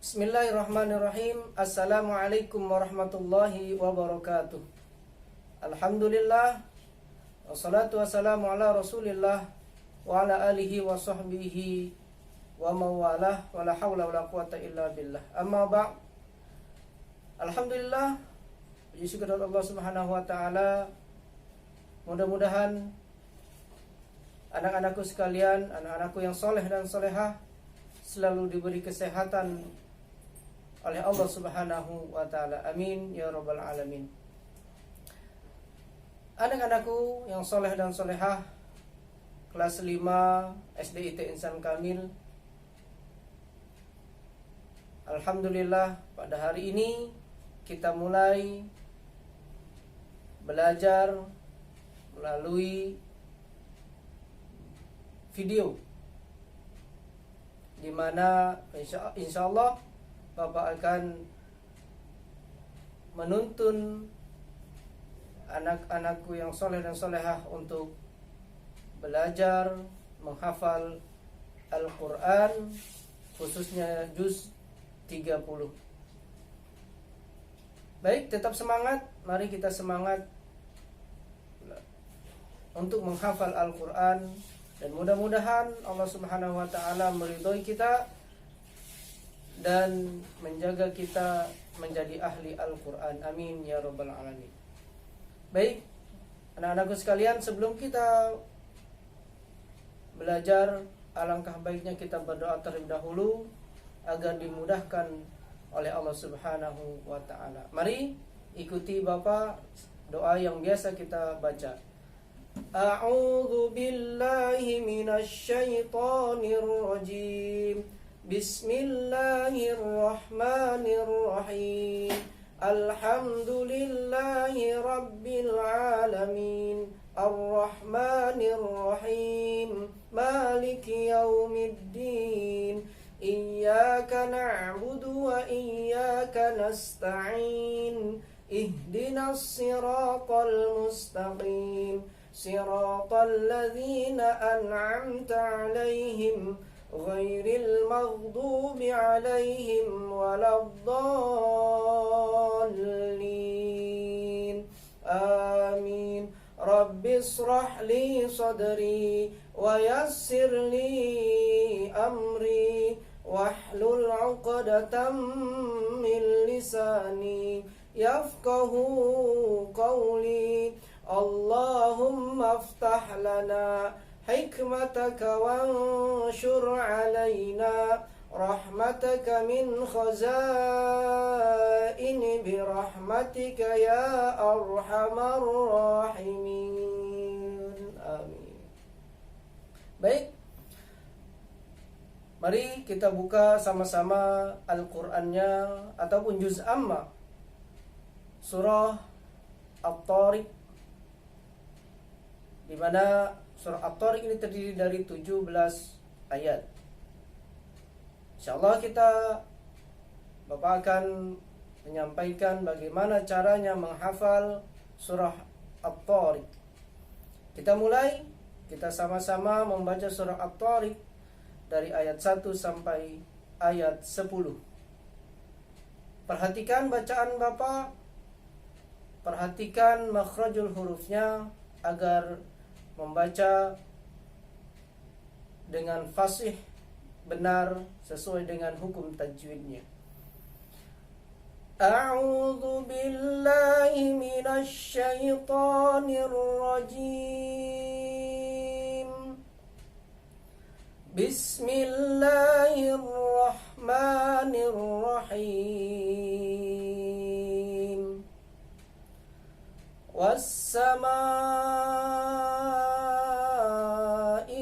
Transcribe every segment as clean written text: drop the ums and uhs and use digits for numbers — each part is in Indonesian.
Bismillahirrahmanirrahim. Assalamualaikum warahmatullahi wabarakatuh. Alhamdulillah, wassalatu wassalamu ala rasulillah wa ala alihi wa sahbihi wa mawalah, wa la hawla wa la quwata illa billah. Amma ba'd. Alhamdulillah, puji syukur Allah subhanahu wa ta'ala. Mudah-mudahan anak-anakku sekalian, anak-anakku yang soleh dan solehah selalu diberi kesehatan oleh Allah subhanahu wa ta'ala. Amin ya rabbal alamin. Anak-anakku yang soleh dan solehah, kelas 5 SDIT Insan Kamil, alhamdulillah pada hari ini kita mulai belajar melalui video, di mana insya Allah Bapak akan menuntun anak-anakku yang soleh dan solehah untuk belajar menghafal Al-Quran, khususnya juz 30. Baik, tetap semangat. Mari kita semangat untuk menghafal Al-Quran, dan mudah-mudahan Allah subhanahu wa ta'ala meridhoi kita dan menjaga kita menjadi ahli Al-Quran. Amin ya rabbal alamin. Baik, anak-anakku sekalian, sebelum kita belajar, alangkah baiknya kita berdoa terlebih dahulu agar dimudahkan oleh Allah subhanahu wa ta'ala. Mari ikuti Bapak doa yang biasa kita baca. A'udzu billahi minasy syaithanir rajim. Bismillahirrahmanirrahim. Alhamdulillahi rabbil alamin. Arrahmanirrahim. Maliki yaumiddin. Iyyaka na'budu wa iyyaka nasta'in. Ihdinas siratal mustaqim. Siratal ladzina an'amta 'alaihim ghairil maghdubi 'alaihim waladdallin. Amin. Rabbi israh li sadri wa yassir li amri wahlul 'uqdatam min lisani yafqahu qawli. Allahumma aftah lana hikmataka wanshur alaina rahmataka min khazaini birahmatika ya arhamar rahimin. Amin. Baik, mari kita buka sama-sama Al-Qur'annya ataupun juz amma, surah At-Tariq, di mana surah At-Tariq ini terdiri dari 17 ayat. Insyaallah Bapak akan menyampaikan bagaimana caranya menghafal surah At-Tariq. Kita mulai, kita sama-sama membaca surah At-Tariq dari ayat 1 sampai ayat 10. Perhatikan bacaan Bapak, perhatikan makhrajul hurufnya agar membaca dengan fasih, benar, sesuai dengan hukum tajwidnya. A'udzu billahi minasy syaithanir rajim. Bismillahirrahmanirrahim. Was-samaa'i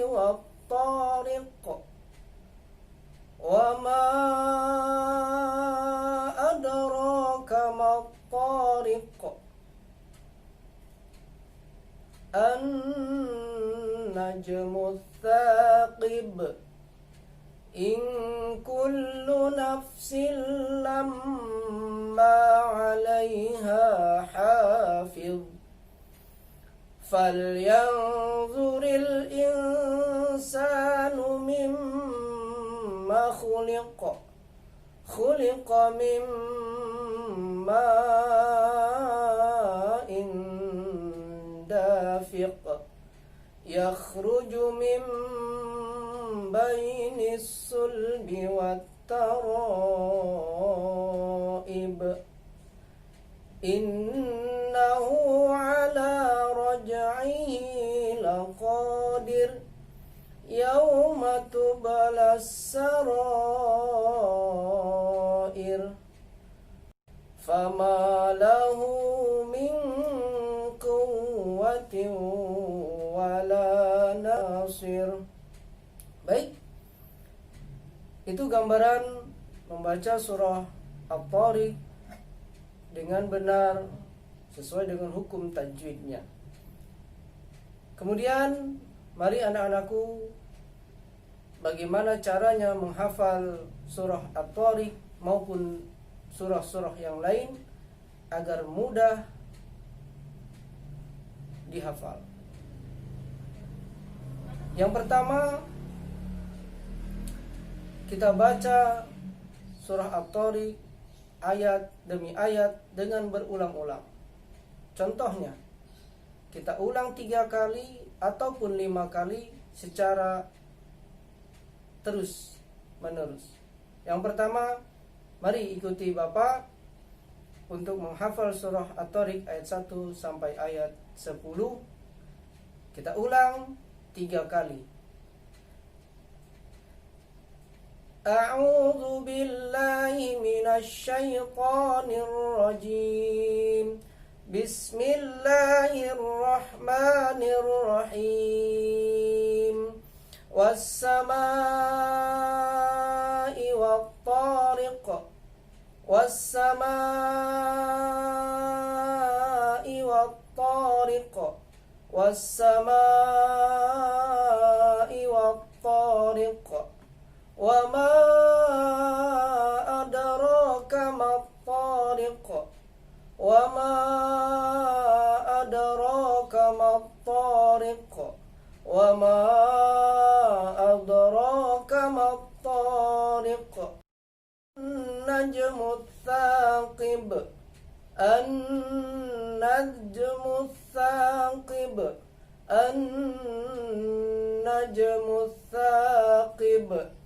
wat-tariq. Wa ma adraka mat-tariq. An-najmu ats-tsaqib. In kullu nafsin lamma 'alaiha hafiz. Falyanzuril insanu mimma khuliq. خلق من ماء دافق يخرج من بين الصلب والترائب إنه على رجعه لقادر يوم تبلى السرائر فما له من قوة ولا ناصر. Baik, itu gambaran membaca surah At-Tariq dengan benar sesuai dengan hukum tajwidnya. Kemudian mari anak-anakku, bagaimana caranya menghafal surah At-Tariq maupun surah-surah yang lain agar mudah dihafal. Yang pertama, kita baca surah At-Tariq ayat demi ayat dengan berulang-ulang. Contohnya, kita ulang 3 kali ataupun 5 kali secara terus menerus. Yang pertama, mari ikuti Bapak untuk menghafal surah At-Tariq ayat 1 sampai ayat 10. Kita ulang 3 kali. A'udzu billahi minasy syaithanir rajim. Bismillahirrahmanirrahim. Was-samaa'i wat-tariq. Was-samaa'i wat-tariq. Was-samaa'i wat-tariq. Wa ma adraka mat-tariq. Wa ma adraka mat-tariq. Wa ma adraka mat-tariq. An-najmu ats-tsaqib. An-najmu ats-tsaqib. An-najmu ats-tsaqib.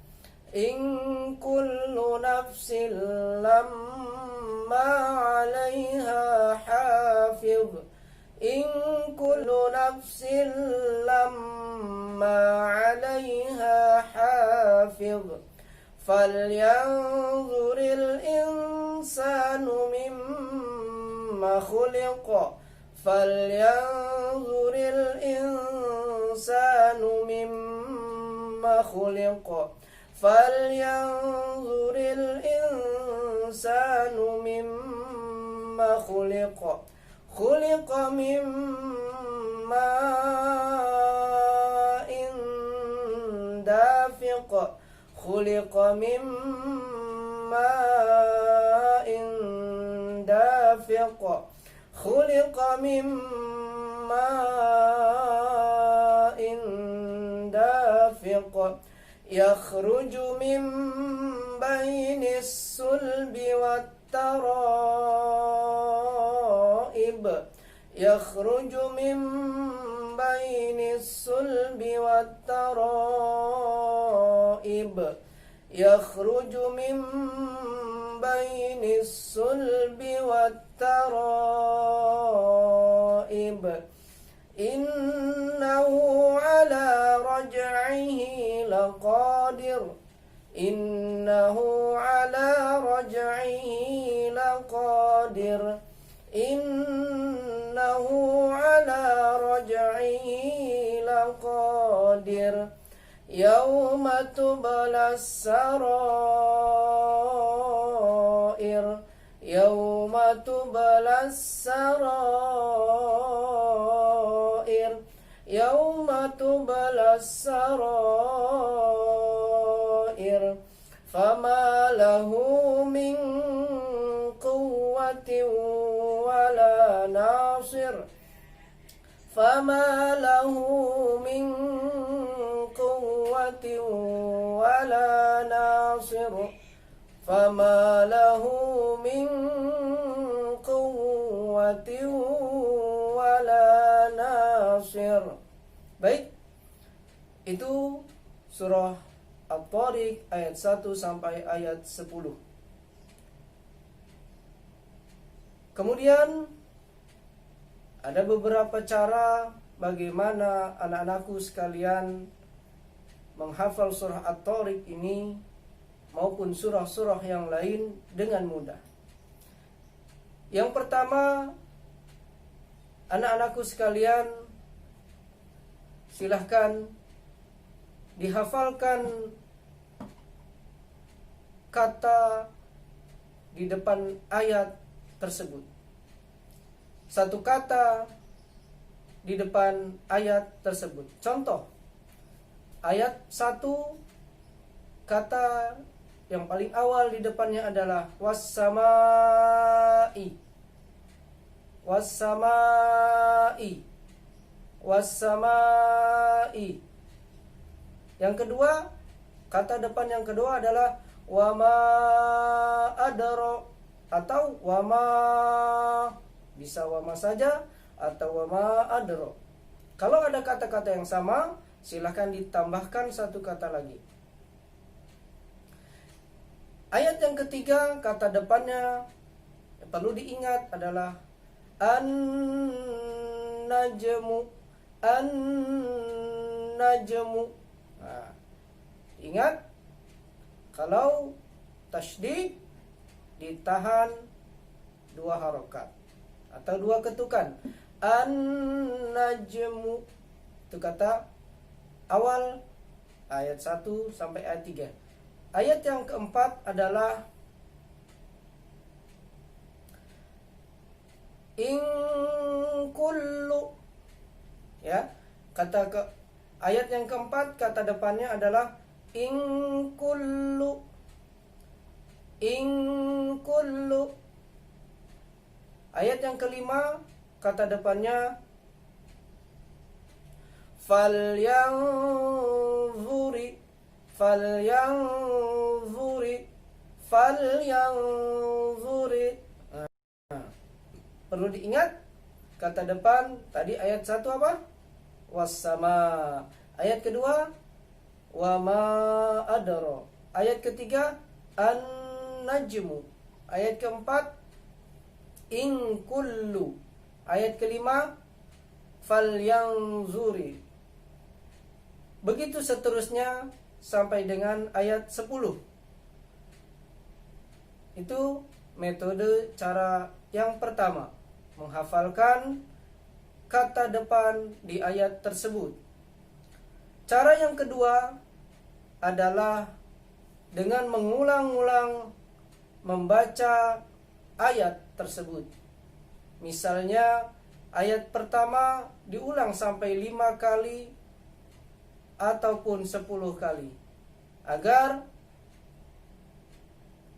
In kullu nafsin lamma 'alaiha hafiz. In kullu nafsin lamma 'alaiha hafiz. Falyanzuril insanu mimma khuliqa. Falyanzuril insanu mimma khuliqa. Falyanzuril insanu mimma khuliqa. Khuliqa min ma'in dafiq. Khuliqa min ma'in dafiq. Khuliqa min ma'in dafiq. Yakhruju min bainis sulbi wat-tara'ib. Yakhruju min bainis sulbi wat-tara'ib. Yakhruju min bainis sulbi wat-tara'ib. Innahu ala raj'ihi laqadir. Innahu ala raj'ihi laqadir. Innahu ala raj'ihi laqadir. Yawma tublas sarair. Yawma tublas sarair. Yawma tublas sarair. Fama lahu min quwwatin wala nasir. Fama lahu min quwwatin wala nasir. fama lahu min quwwatin wala nasir. Baik, itu surah At-Tariq ayat 1 sampai ayat 10. Kemudian ada beberapa cara bagaimana anak-anakku sekalian menghafal surah At-Tariq ini maupun surah-surah yang lain dengan mudah. Yang pertama, anak-anakku sekalian, silahkan dihafalkan kata di depan ayat tersebut. Satu kata di depan ayat tersebut. Contoh, ayat 1, kata yang paling awal di depannya adalah was-samai. Was-samai. Was-samai. Yang kedua, kata depan yang kedua adalah wama adro atau wama, bisa wama saja atau wama adro. Kalau ada kata-kata yang sama, silahkan ditambahkan satu kata lagi. Ayat yang ketiga, kata depannya yang perlu diingat adalah an-najmu. An-najmu. Nah, ingat, kalau tasydid ditahan 2 harokat atau 2 ketukan. An-najmu itu kata awal ayat 1 sampai ayat 3. Ayat yang keempat adalah in kullu. Ya, ayat yang keempat kata depannya adalah in kullu. In kullu. Ayat yang kelima kata depannya falyanzuri. Falyanzuri. Falyanzuri. Perlu diingat, kata depan tadi ayat 1 apa? Was-sama. Ayat kedua wama adro. Ayat ketiga an-najmu. Ayat keempat in kullu. Ayat kelima falyanzuri. Begitu seterusnya sampai dengan ayat 10. Itu metode cara yang pertama, menghafalkan kata depan di ayat tersebut. Cara yang kedua adalah dengan mengulang-ulang membaca ayat tersebut. Misalnya ayat pertama diulang sampai 5 kali ataupun 10 kali, agar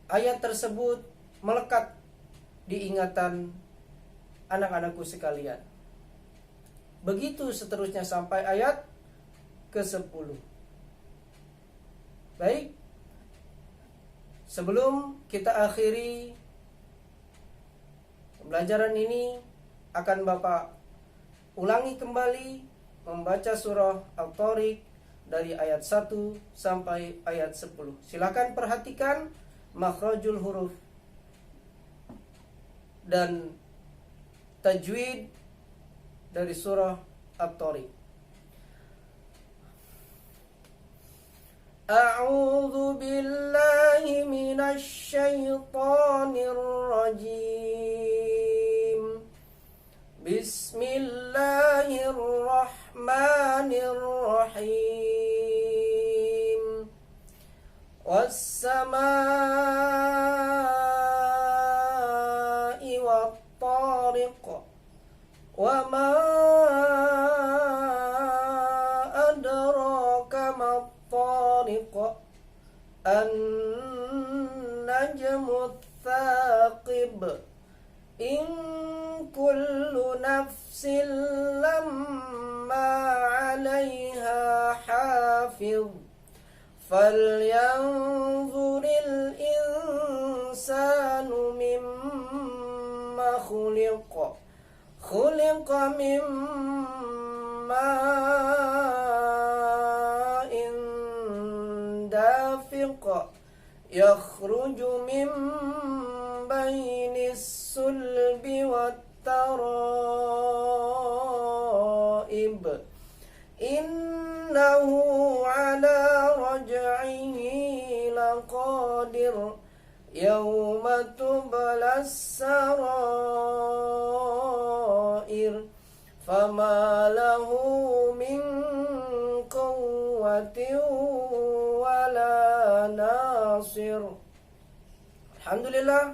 ayat tersebut melekat di ingatan anak-anakku sekalian. Begitu seterusnya sampai ayat ke-10. Baik, sebelum kita akhiri pembelajaran ini, akan Bapak ulangi kembali membaca surah At-Tariq dari ayat 1 sampai ayat 10. Silakan perhatikan makhrajul huruf dan tajwid dari surah At-Tariq. A'udzu billahi minasy syaithanir rajim. Bismillahirrahmanirrahim. Was-samaa'i wat-tariq. Wa ma adraka mat-tariq. An-najmu ats-tsaqib. In kullu nafsin lamma 'alaiha hafiz. Falyanzuril insanu mimma khuliqa min ma'in dafiq yakhruju min bainis sulbi wat taraib innahu ala raj'ihi laqadir yawma tublas sarair fama lahu min quwwatin wala nasir. Alhamdulillah,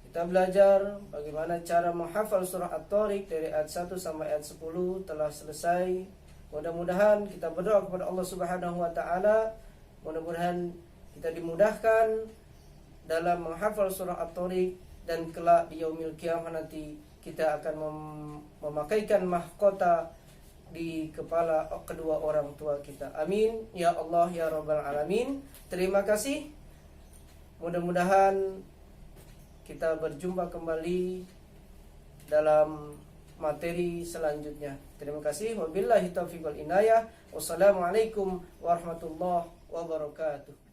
kita belajar bagaimana cara menghafal surah At-Tariq dari ayat 1 sampai ayat 10 telah selesai. Mudah-mudahan kita berdoa kepada Allah Subhanahu wa taala, mudah-mudahan kita dimudahkan dalam menghafal surah At-Tariq, dan kelak di yaumil qiyamah nanti kita akan memakaikan mahkota di kepala kedua orang tua kita. Amin ya Allah ya rabbal alamin. Terima kasih. Mudah-mudahan kita berjumpa kembali dalam materi selanjutnya. Terima kasih. Wabillahi taufiq wal inayah. Wassalamualaikum warahmatullahi wabarakatuh.